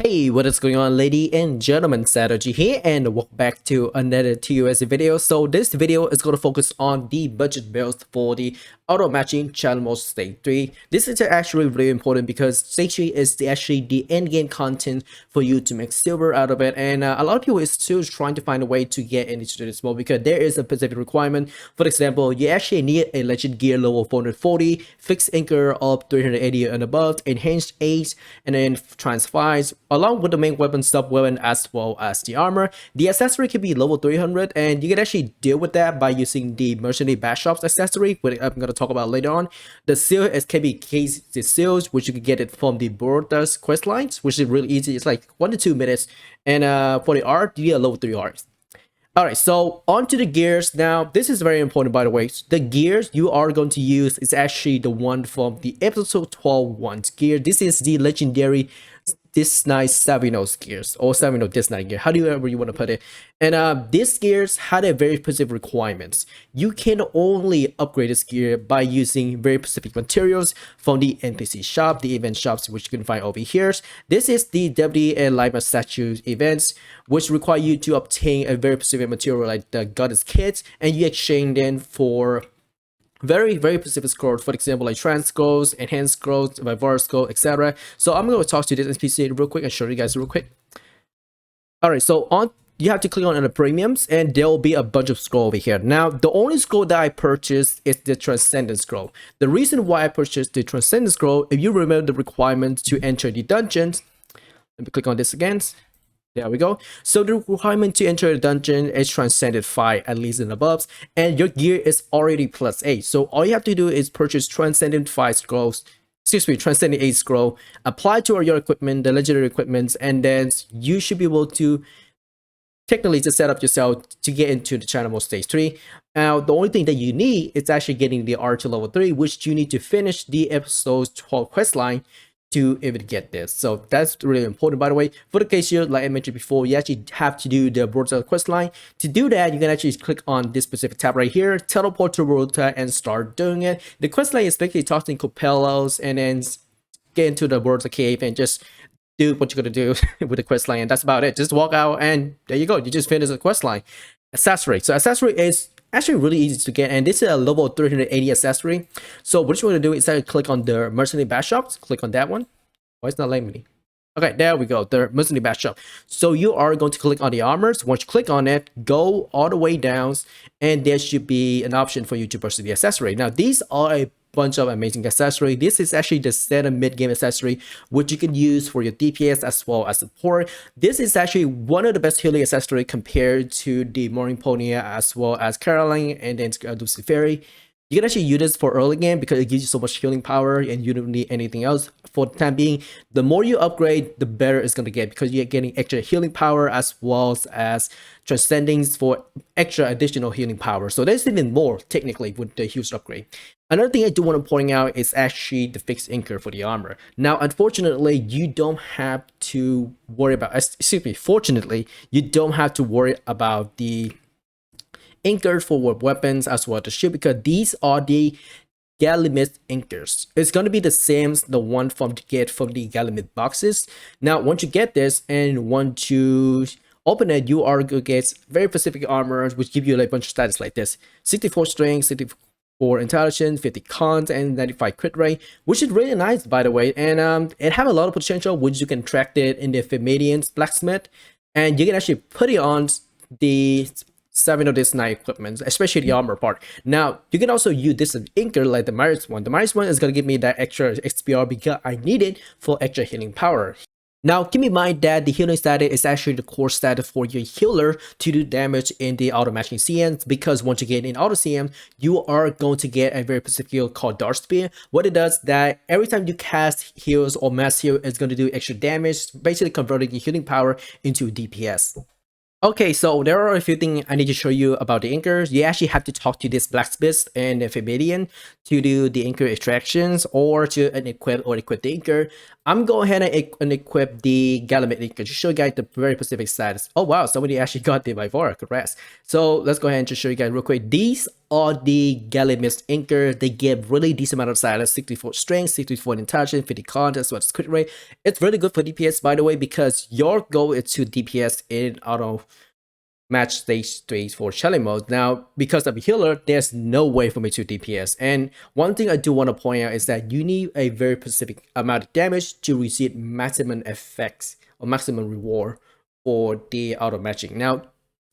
Hey, what is going on, ladies and gentlemen? Strategy here, and welcome back to another TUS video. So this video is going to focus on the budget builds for the auto matching channel mode stage 3. This is actually really important because stage 3 is actually the end game content for you to make silver out of it, and a lot of people is still trying to find a way to get into this mode because there is a specific requirement. For example, you actually need a legend gear level 440, fixed anchor of 380 and above, enhanced 8, and then transfires along with the main weapon, sub weapon, as well as the armor. The accessory can be level 300, and you can actually deal with that by using the mercenary bash shops accessory, which I'm going to talk about later on. The seal is can be case the seals, which you can get it from the Border's quest lines, which is really easy. It's like 1 to 2 minutes, and for the art, you get a level 3 art. Alright, so onto the gears. Now, this is very important, by the way. The gears you are going to use is actually the one from the episode 12 one's gear. This is the legendary this nice Savinos gears, or Savino this night gear, however you want to put it. And these gears had a very specific requirements. You can only upgrade this gear by using very specific materials from the NPC shop, the event shops, which you can find over here. This is the Deputy and Lima statue events, which require you to obtain a very specific material like the goddess kits, and you exchange them for very specific scrolls, for example, like trans scrolls, enhanced scrolls, reverse scroll, etc. So I'm going to talk to this NPC real quick and show you guys real quick. All right, so you have to click on the premiums, and there will be a bunch of scroll over here. Now, the only scroll that I purchased is the Transcendent scroll. The reason why I purchased the Transcendent scroll, if you remember the requirements to enter the dungeons, let me click on this again. There we go. So the requirement to enter a dungeon is Transcendent 5 at least and above, and your gear is already plus 8. So all you have to do is purchase Transcendent 5 scrolls, Transcendent 8 scroll, apply to your equipment, the legendary equipments, and then you should be able to technically just set up yourself to get into the channel mode stage 3. Now, the only thing that you need is actually getting the R to level 3, which you need to finish the episode 12 quest line to even get this. So that's really important, by the way. For the case here, like I mentioned before, you actually have to do the Borota quest line. To do that, you can actually click on this specific tab right here, teleport to Borota, and start doing it. The quest line is basically talking Copelos and then get into the Borota cave and just do what you're gonna do with the quest line, and that's about it. Just walk out and there you go, you just finish the quest line. Accessory. So accessory is actually really easy to get, and this is a level 380 accessory. So what you want to do is click on the mercenary bash shops, click on that one. Why it's not letting me? Okay, there we go, the mercenary bash shop. So you are going to click on the armors. Once you click on it, go all the way down, and there should be an option for you to purchase the accessory. Now, these are a bunch of amazing accessory. This is actually the standard mid-game accessory, which you can use for your DPS as well as support. This is actually one of the best healing accessory compared to the Morning Pony as well as Caroline and then Luciferi. You can actually use this for early game because it gives you so much healing power and you don't need anything else. For the time being, the more you upgrade, the better it's going to get because you're getting extra healing power as well as transcendings for extra additional healing power. So there's even more technically with the huge upgrade. Another thing I do want to point out is actually the fixed anchor for the armor. Now, unfortunately, you don't have to worry about, fortunately, you don't have to worry about the anchors for weapons as well as the shield, because these are the Galimit anchors. It's going to be the same as the one from the Galimit boxes. Now, once you get this and want to open it, you are going to get very specific armors which give you like a bunch of stats like this: 64 strength, 64 intelligence, 50 cons, and 95 crit rate, which is really nice, by the way. And it have a lot of potential, which you can track it in the Femadian's blacksmith, and you can actually put it on the 7 of this night equipment, especially the armor part. Now, you can also use this anchor like the Maris one. The Maris one is going to give me that extra XPR because I need it for extra healing power. Now, keep in mind that the healing status is actually the core status for your healer to do damage in the auto matching CMs, because once you get in auto CM, you are going to get a very specific heal called Dark Spear. What it does that every time you cast heals or mass heal, it's going to do extra damage, basically converting your healing power into DPS. Okay, so there are a few things I need to show you about the anchors. You actually have to talk to this blacksmith and the Femadian to do the anchor extractions or to equip the anchor. I'm going ahead and equip the Galamet Inker to show you guys the very specific status. Oh wow, somebody actually got the Vivora, congrats. So let's go ahead and just show you guys real quick. These are the Galamet Inker. They give really decent amount of status, 64 strength, 64 intelligence, 50 con, as well as crit rate. It's really good for DPS, by the way, because your goal is to DPS in auto match stage 3 for challenge mode. Now, because I'm a healer, there's no way for me to DPS. And one thing I do want to point out is that you need a very specific amount of damage to receive maximum effects or maximum reward for the auto matching. Now,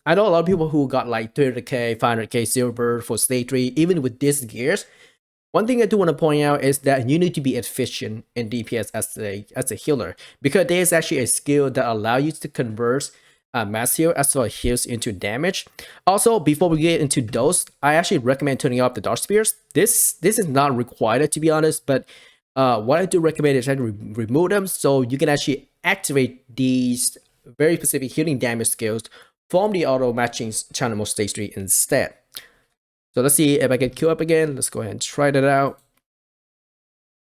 I know a lot of people who got like 300k, 500k silver for stage 3, even with these gears. One thing I do want to point out is that you need to be efficient in DPS as a healer, because there's actually a skill that allows you to convert mass heal as well as heals into damage. Also, before we get into those, I actually recommend turning off the dark spears. This is not required, to be honest, but what I do recommend is actually remove them so you can actually activate these very specific healing damage skills from the auto matching channel mode stage 3 instead. So let's see if I can queue up again. Let's go ahead and try that out.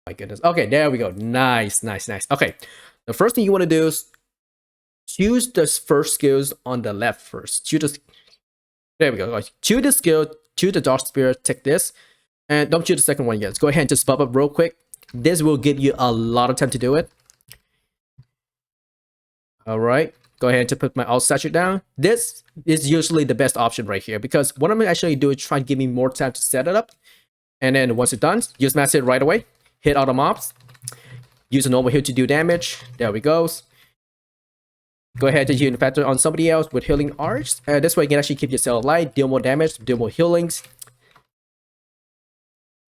My goodness. Okay, there we go. Nice, nice, nice. Okay, the first thing you want to do is choose the first skills on the left first. There we go. Choose the skill, choose the dark spear, take this, and don't choose the second one yet. Let's go ahead and just pop up real quick. This will give you a lot of time to do it. All right, go ahead and put my alt statue down. This is usually the best option right here, because what I'm actually doing is try to give me more time to set it up. And then once it's done, just mass it right away. Hit all the mobs. Use a normal heal to do damage. There we go. Go ahead and heal the factor on somebody else with healing arts. This way you can actually keep yourself alive, deal more damage, deal more healings.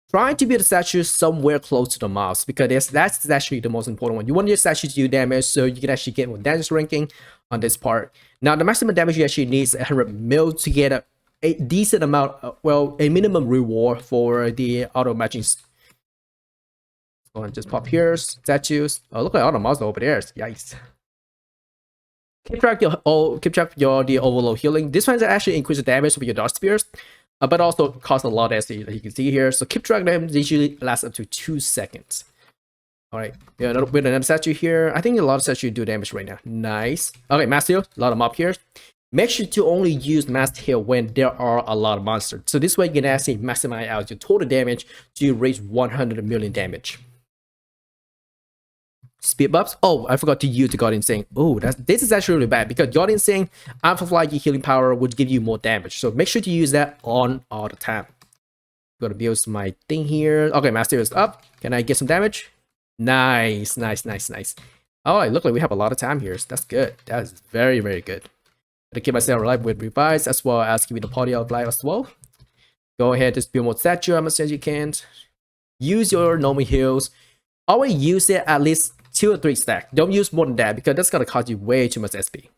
Try to build a statue somewhere close to the mobs, because that's actually the most important one. You want your statue to do damage so you can actually get more damage ranking on this part. Now, the maximum damage you actually need is 100 mil to get a decent amount, well, a minimum reward for the auto matching. Go and just pop here, statues. Oh, look at all the mobs over there. Yikes. Keep track the overload healing. This one actually increases damage with your dark spears, but also costs a lot, as you can see here. So keep track of them. They usually last up to 2 seconds. All right, yeah, with another statue here. I think a lot of statues do damage right now. Nice. Okay, mass heal. A lot of mob here. Make sure to only use mass heal when there are a lot of monsters. So this way you can actually maximize out your total damage to reach 100 million damage. Speed buffs. Oh, I forgot to use the God Insane. Oh, this is actually really bad, because God Insane amplify your healing power would give you more damage. So make sure to use that on all the time. Gotta build my thing here. Okay, master is up. Can I get some damage? Nice, nice, nice, nice. Oh, look like we have a lot of time here. So that's good. That is very, very good. Gotta keep myself alive with revives, as well as keep the party alive as well. Go ahead, just build more statue as much as you can. Use your normal heals. Always use it at least 2 or 3 stack. Don't use more than that, because that's gonna cost you way too much SP.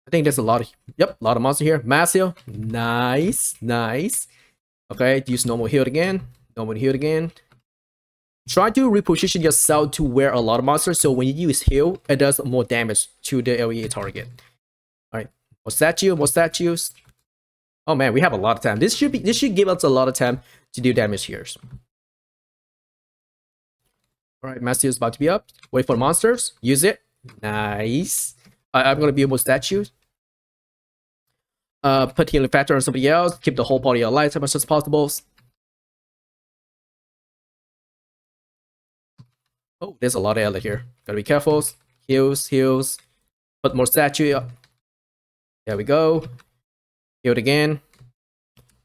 I think there's a lot of monster here. Mass heal. Nice, nice. Okay, use normal heal again. Normal heal again. Try to reposition yourself to where a lot of monsters, so when you use heal, it does more damage to the LEA target. Alright. More statue, more statues. Oh man, we have a lot of time. This should give us a lot of time to do damage here. Alright, Master is about to be up. Wait for monsters. Use it. Nice. I'm gonna build more statues. Put healing factor on somebody else. Keep the whole party alive as much as possible. Oh, there's a lot of Ella here. Gotta be careful. Heals, heals. Put more statue up. There we go. Healed again.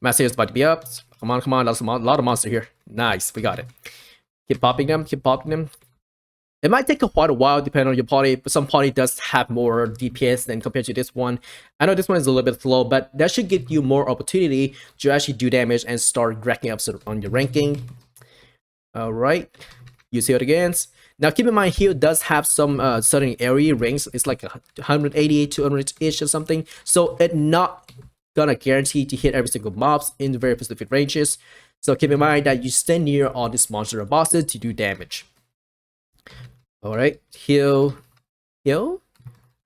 Master is about to be up. Come on, come on. That's a lot of monster here. Nice, we got it. Keep popping them, keep popping them. It might take quite a while depending on your party, but some party does have more DPS than compared to this one. I know this one is a little bit slow, but that should give you more opportunity to actually do damage and start racking up on your ranking. Alright, use heal again. Now keep in mind, heal does have some certain area rings. It's like 180, 200-ish or something. So it's not gonna guarantee to hit every single mobs in the very specific ranges. So keep in mind that you stay near all these monster bosses to do damage. Alright, heal. Heal?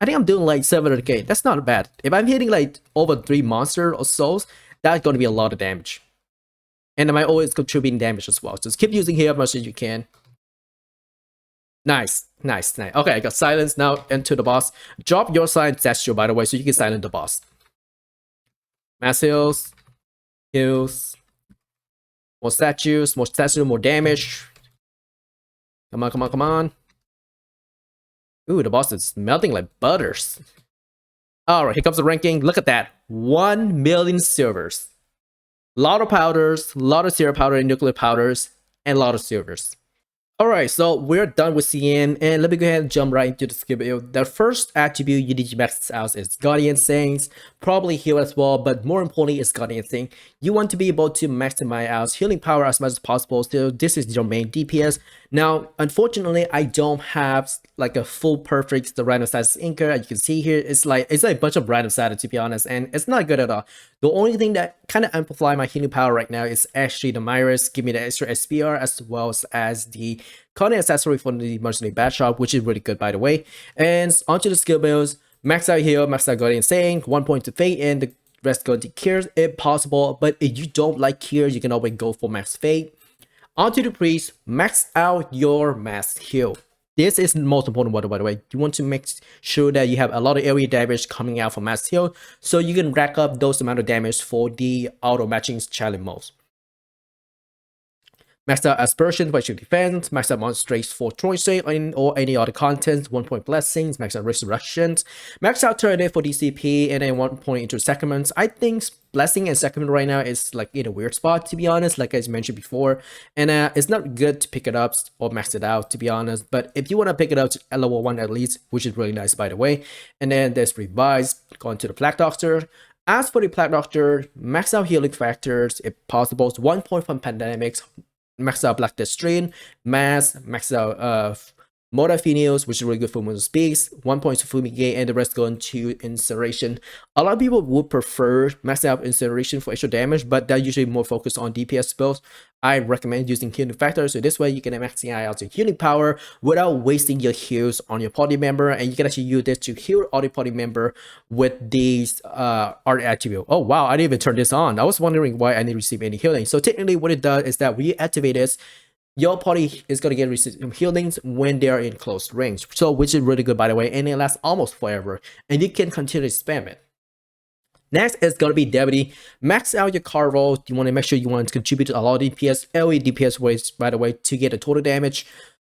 I think I'm doing like 700k. That's not bad. If I'm hitting like over 3 monsters or souls, that's going to be a lot of damage. And my ult is contributing damage as well. Just keep using here as much as you can. Nice, nice, nice. Okay, I got silence now into the boss. Drop your silence statue, by the way, so you can silence the boss. Mass heals, more statues, more damage. Come on, come on, come on. Ooh, the boss is melting like butters. Alright, here comes the ranking. Look at that. 1 million silvers. Lot of powders, lot of zero powder and nuclear powders, and a lot of silvers. Alright, so we're done with CN, and let me go ahead and jump right into the skill build. The first attribute you need to max out is Guardian Saints, probably heal as well, but more importantly is Guardian Saint. You want to be able to maximize out healing power as much as possible, so this is your main DPS. Now, unfortunately, I don't have like a full perfect random status inker. As you can see here, it's like a bunch of random status, to be honest, and it's not good at all. The only thing that kind of amplify my healing power right now is actually the Myris, give me the extra SPR as well as the Content accessory for the Mercenary Bat Shop, which is really good, by the way. And onto the skill builds. Max out heal, max out Guardian Saint, 1 point to Fate, and the rest go to Cures if possible. But if you don't like Cures, you can always go for Max Fate. Onto the Priest, max out your Mass Heal. This is the most important one, by the way. You want to make sure that you have a lot of area damage coming out from Mass Heal, so you can rack up those amount of damage for the auto matching challenge modes. Max out Aspersion, Special Defense, max out Monstrous for Choice or any other contents, 1 point Blessings, max out Resurrections, max out Turret for DCP, and then 1 point into Sacraments. I think Blessing and Sacrament right now is like in a weird spot, to be honest, like I mentioned before, and it's not good to pick it up or max it out, to be honest, but if you want to pick it up at level 1 at least, which is really nice, by the way. And then there's Revise, going to the Plague Doctor. As for the Plague Doctor, max out healing factors if possible, 1 point from Pandemics, max out Black Death Strain, max out Modafinils, which is really good for Moon Speaks, 1 point to Fumigate, and the rest go into Incineration. A lot of people would prefer max out Incineration for extra damage, but they're usually more focused on DPS spells. I recommend using healing factors, so this way you can max out your healing power without wasting your heals on your party member, and you can actually use this to heal all the party member with these art attribute. Oh wow, I didn't even turn this on. I was wondering why I didn't receive any healing. So technically what it does is that when you activate this, your party is going to get healings when they are in close range, so which is really good, by the way, and it lasts almost forever, and you can continue to spam it. Next is going to be Deputy. Max out your card roll. You want to make sure you want to contribute to a lot of DPS, LE DPS ways, by the way, to get a total damage.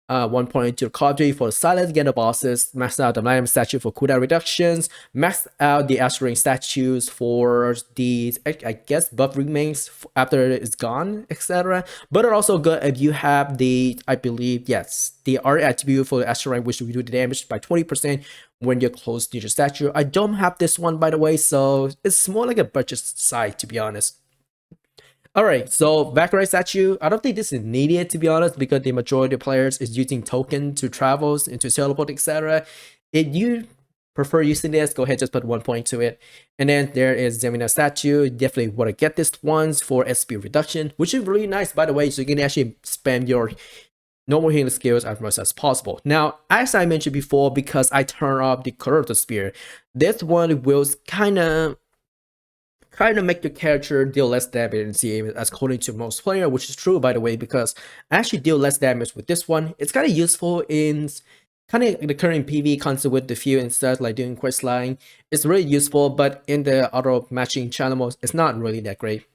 1 point to the card for the silence, get the bosses. Max out the Millennium statue for cooldown reductions. Max out the Astral statues for the, I guess, buff remains after it's gone, etc. But it's also good if you have the, I believe, yes, the art attribute for the Astral, which will do the damage by 20% when you're close to your statue. I don't have this one, by the way, so it's more like a budget side, to be honest. Alright, so Valkyrie statue, I don't think this is needed, to be honest, because the majority of players is using token to travels and to teleport, etc. If you prefer using this, go ahead, just put 1 point to it. And then there is Zemina statue. You definitely want to get this ones for SP reduction, which is really nice, by the way, so you can actually spam your normal healing skills as much as possible. Now, as I mentioned before, because I turn off the Corruptor Spear, this one will kind of make your character deal less damage in CA as according to most players, which is true, by the way, because I actually deal less damage with this one. It's kind of useful in kind of the current PV concept with the few and stuff, like doing quest line. It's really useful, but in the auto matching channel modes, it's not really that great.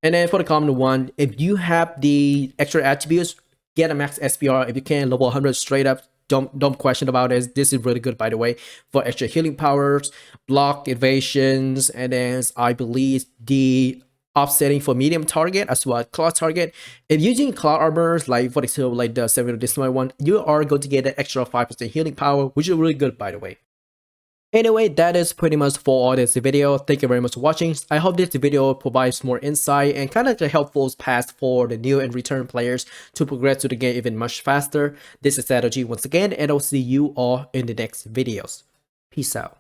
And then for the common one, if you have the extra attributes, get a max SPR if you can, level 100 straight up. Don't question about it. This is really good, by the way, for extra healing powers, block evasions, and then I believe the offsetting for medium target as well as claw target. If using claw armors, like for example, like the 7 this one, you are going to get an extra 5% healing power, which is really good, by the way. Anyway, that is pretty much for all this video. Thank you very much for watching. I hope this video provides more insight and kind of a helpful path for the new and return players to progress to the game even much faster. This is Strategy once again, and I'll see you all in the next videos. Peace out.